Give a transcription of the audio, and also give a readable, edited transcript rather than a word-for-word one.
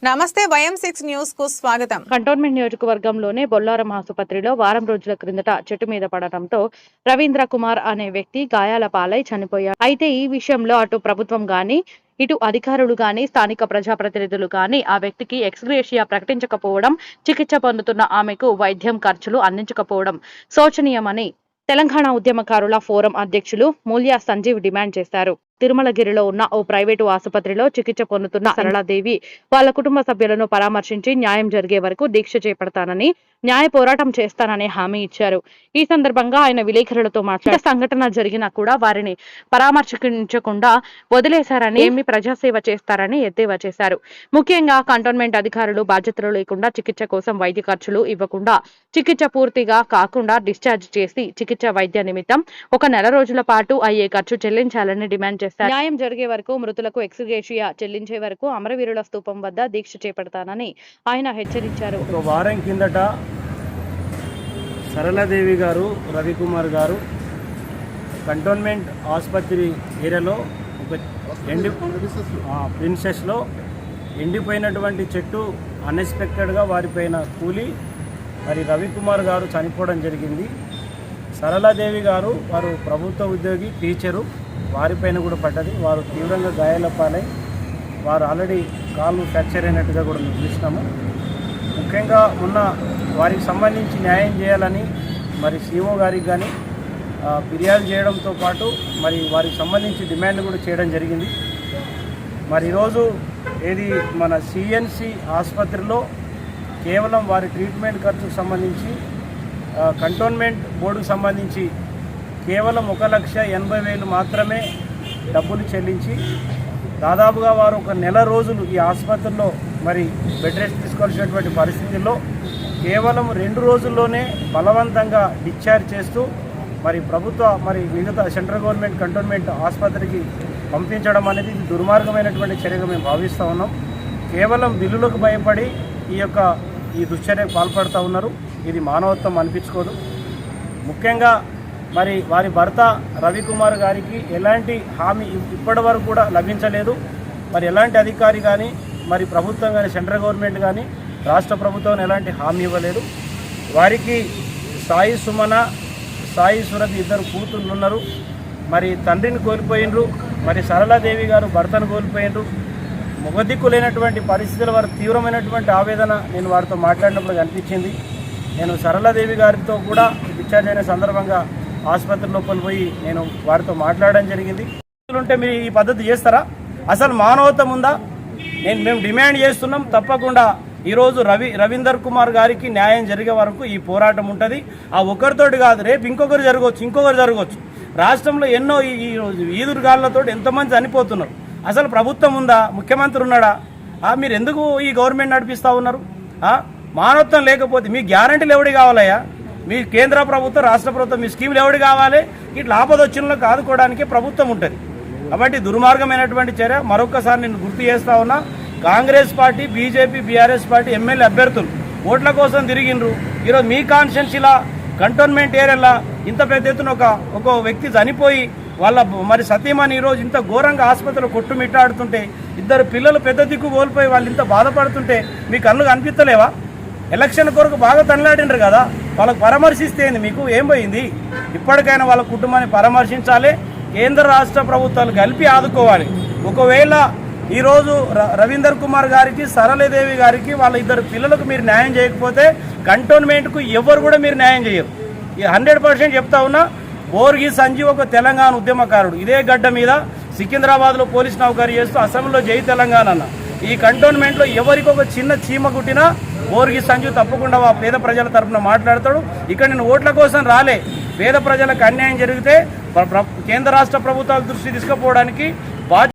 నమస్తే YM6 news కు స్వాగతం. కంటోన్మెంట్ నియోజకవర్గంలోని బొల్లారం ఆసుపత్రిలో వారం రోజుల క్రిందట చెట్టు మీద పడటంతో రవీంద్ర కుమార్ అనే వ్యక్తి గాయాల పాలై చనిపోయాడు. అయితే ఈ విషయంలో అటు ప్రభుత్వం గాని ఇటు అధికారులు గాని స్థానిక ప్రజాప్రతినిధులు గాని ఆ వ్యక్తికి ఎక్స్గ్రేషియా ప్రకటించకపోవడం, చికిత్స పొందుతున్న ఆమెకు వైద్యం ఖర్చులు అందించకపోవడం శోచనీయమని తెలంగాణ ఉద్యమకారుల ఫోరం అధ్యక్షులు మూల్య సంజీవ్ డిమాండ్ చేశారు. తిరుమలగిరిలో ఉన్న ఓ ప్రైవేటు ఆసుపత్రిలో చికిత్స పొందుతున్న సరళాదేవి వాళ్ళ కుటుంబ సభ్యులను పరామర్శించి న్యాయం జరిగే వరకు దీక్ష చేపడతానని, న్యాయ పోరాటం చేస్తానని హామీ ఇచ్చారు. ఈ సందర్భంగా ఆయన విలేకరులతో మాట్లాడి సంఘటన జరిగినా కూడా వారిని పరామర్శించకుండా వదిలేశారని, ఏమి ప్రజాసేవ చేస్తారని ఎద్దేవా చేశారు. ముఖ్యంగా కంటోన్మెంట్ అధికారులు బాధ్యతలు లేకుండా చికిత్స కోసం వైద్య ఖర్చులు ఇవ్వకుండా, చికిత్స పూర్తిగా కాకుండా డిశ్చార్జ్ చేసి చికిత్స వైద్య నిమిత్తం 1 నెల రోజుల పాటు అయ్యే ఖర్చు చెల్లించాలని డిమాండ్ చేశారు. న్యాయం జరిగే వరకు, మృతులకు ఎక్స్గ్రేషియా చెల్లించే వరకు అమరవీరుల స్తూపం వద్ద దీక్ష చేపడతానని ఆయన హెచ్చరించారు. ఒక వారం కిందట సరళాదేవి గారు, రవికుమార్ గారు కంటోన్మెంట్ ఆసుపత్రి ఏరియాలో ఒక ప్రిన్సెస్లో ఎండిపోయినటువంటి చెట్టు అన్ఎక్స్పెక్టెడ్గా వారిపైన కూలి మరి రవికుమార్ గారు చనిపోవడం జరిగింది. సరళాదేవి గారు వారు ప్రభుత్వ ఉద్యోగి, టీచరు, వారిపైన కూడా పడ్డది. వారు తీవ్రంగా గాయాల పాలై వారు ఆల్రెడీ కాళ్ళు ఫ్రాక్చర్ అయినట్టుగా కూడా మేము చూసినాము. ముఖ్యంగా మొన్న వారికి సంబంధించి న్యాయం చేయాలని మరి సిఓ గారికి కానీ ఫిర్యాదు చేయడంతో పాటు మరి వారికి సంబంధించి డిమాండ్ కూడా చేయడం జరిగింది. మరి ఈరోజు ఏది మన సిఎన్సి ఆసుపత్రిలో కేవలం వారి ట్రీట్మెంట్ ఖర్చుకు సంబంధించి కంటోన్మెంట్ బోర్డుకు సంబంధించి కేవలం 1,80,000 మాత్రమే డబ్బులు చెల్లించి దాదాపుగా వారు 1 నెల రోజులు ఈ ఆసుపత్రిలో మరి బెడ్ రెస్ట్ తీసుకోవాల్సినటువంటి పరిస్థితుల్లో కేవలం 2 రోజుల్లోనే బలవంతంగా డిశ్చార్జ్ చేస్తూ మరి మిగతా సెంట్రల్ గవర్నమెంట్ కంటోన్మెంట్ ఆసుపత్రికి పంపించడం అనేది దుర్మార్గమైనటువంటి చర్యగా మేము భావిస్తూ ఉన్నాం. కేవలం బిల్లులకు భయపడి ఈ దుశ్చర్యకు పాల్పడుతూ ఉన్నారు. ఇది మానవత్వం అనిపించుకోదు. ముఖ్యంగా మరి వారి భర్త రవికుమార్ గారికి ఎలాంటి హామీ ఇప్పటి వరకు కూడా లభించలేదు. మరి ఎలాంటి అధికారి కానీ మరి ప్రభుత్వం కానీ సెంట్రల్ గవర్నమెంట్ కానీ రాష్ట్ర ప్రభుత్వం ఎలాంటి హామీ ఇవ్వలేదు. వారికి సాయి సుమన, సాయి సురభి 2 కూతుళ్ళు ఉన్నారు. మరి తండ్రిని కోల్పోయినరు, మరి సరళాదేవి గారు భర్తను కోల్పోయినరు. మొగదిక్కు లేనటువంటి పరిస్థితుల వారు తీవ్రమైనటువంటి ఆవేదన నేను వారితో మాట్లాడినప్పుడు కనిపించింది. నేను సరళాదేవి గారితో కూడా డిశ్చార్జ్ అయిన సందర్భంగా ఆసుపత్రి లోపల పోయి నేను వారితో మాట్లాడడం జరిగింది. ఉంటే మీరు ఈ పద్ధతి చేస్తారా? అసలు మానవత్వం ఉందా? మేము డిమాండ్ చేస్తున్నాం. తప్పకుండా ఈరోజు రవీందర్ కుమార్ గారికి న్యాయం జరిగే వరకు ఈ పోరాటం ఉంటుంది. ఆ ఒక్కరితోటి కాదు, రేపు ఇంకొకరు జరగవచ్చు. రాష్ట్రంలో ఎన్నో ఈ ఈదురుగాళ్లతో ఎంతోమంది చనిపోతున్నారు. అసలు ప్రభుత్వం ఉందా? ముఖ్యమంత్రి ఉన్నాడా? మీరు ఎందుకు ఈ గవర్నమెంట్ నడిపిస్తూ ఉన్నారు? మానవత్వం లేకపోతే మీ గ్యారంటీలు ఎవడి కావాలయ్యా? మీ కేంద్ర ప్రభుత్వం, రాష్ట్ర ప్రభుత్వం మీ స్కీములు ఎవడి కావాలి? ఇట్లా ఆపదొచ్చినలకు ఆదుకోవడానికి ప్రభుత్వం ఉంటుంది. కాబట్టి దుర్మార్గమైనటువంటి చర్య. మరొకసారి నేను గుర్తు చేస్తా ఉన్నా, Congress party, BJP, BRS party MLA అభ్యర్థులు ఓట్ల కోసం తిరిగిండ్రు. ఈరోజు మీ కాన్స్టిట్యున్సీలా కంటోన్మెంట్ ఏరియాలో ఇంత పెద్ద ఎత్తున ఒక వ్యక్తి చనిపోయి వాళ్ళ మరి సతీమణి ఈరోజు ఇంత ఘోరంగా ఆసుపత్రిలో కొట్టుమిట్టాడుతుంటే, 2 పిల్లలు పెద్ద దిక్కు కోల్పోయి వాళ్ళు ఇంత బాధపడుతుంటే మీ కళ్ళు కనిపించలేవా? ఎలక్షన్ కొరకు బాగా తనలాడినరు కదా, వాళ్ళకు పరామర్శిస్తే మీకు ఏం పోయింది? ఇప్పటికైనా వాళ్ళ కుటుంబాన్ని పరామర్శించాలి. కేంద్ర రాష్ట్ర ప్రభుత్వాలు కలిపి ఆదుకోవాలి. ఒకవేళ ఈరోజు రవీందర్ కుమార్ గారికి, సరళాదేవి గారికి, వాళ్ళ 2 పిల్లలకు మీరు న్యాయం చేయకపోతే కంటోన్మెంట్కు ఎవరు కూడా మీరు న్యాయం చేయరు. 100% చెప్తా ఉన్నా. బోర్గి సంజీవ్ ఒక తెలంగాణ ఉద్యమకారుడు. ఇదే గడ్డ మీద సికింద్రాబాద్లో పోలీస్ నౌకరీ చేస్తూ అసెంబ్లీలో జై తెలంగాణ అన్న. ఈ కంటోన్మెంట్లో ఎవరికి ఒక చిన్న చీమ కుట్టినా బోర్గి సంజీవ్ తప్పకుండా పేద ప్రజల తరఫున మాట్లాడతాడు. ఇక్కడ నేను ఓట్ల కోసం రాలే. పేద ప్రజలకు అన్యాయం జరిగితే కేంద్ర రాష్ట్ర ప్రభుత్వాల దృష్టి తీసుకుపోవడానికి